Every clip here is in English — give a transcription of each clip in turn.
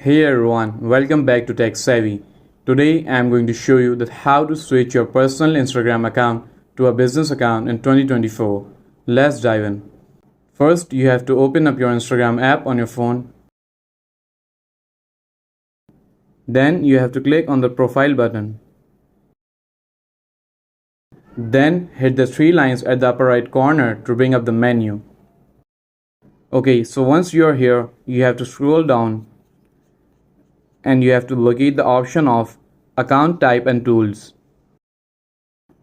Hey everyone, welcome back to Tech Savvy. Today I am going to show you that how to switch your personal Instagram account to a business account in 2024. Let's dive in. First, you have to open up your Instagram app on your phone. Then you have to click on the profile button. Then hit the three lines at the upper right corner to bring up the menu. Okay, so once you are here, you have to scroll down and you have to locate the option of account type and tools.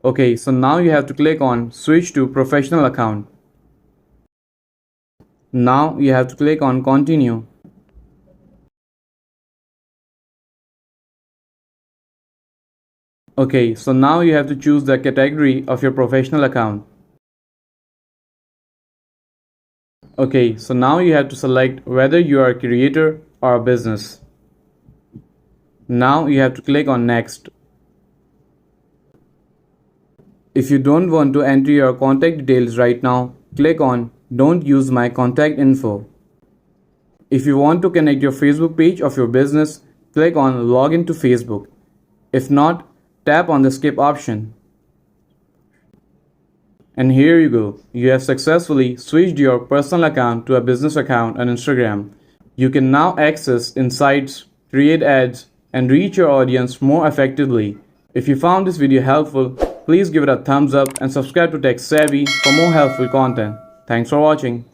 Okay, so now you have to click on switch to professional account. Now you have to click on continue. Okay, so now you have to choose the category of your professional account. Okay, so now you have to select whether you are a creator or a business. Now you have to click on next. If you don't want to enter your contact details right now, click on don't use my contact info. If you want to connect your Facebook page of your business, click on login to Facebook. If not, tap on the skip option. And here you go. You have successfully switched your personal account to a business account on Instagram. You can now access insights, create ads, and reach your audience more effectively. If you found this video helpful, please give it a thumbs up and subscribe to Tech Savvy for more helpful content. Thanks for watching.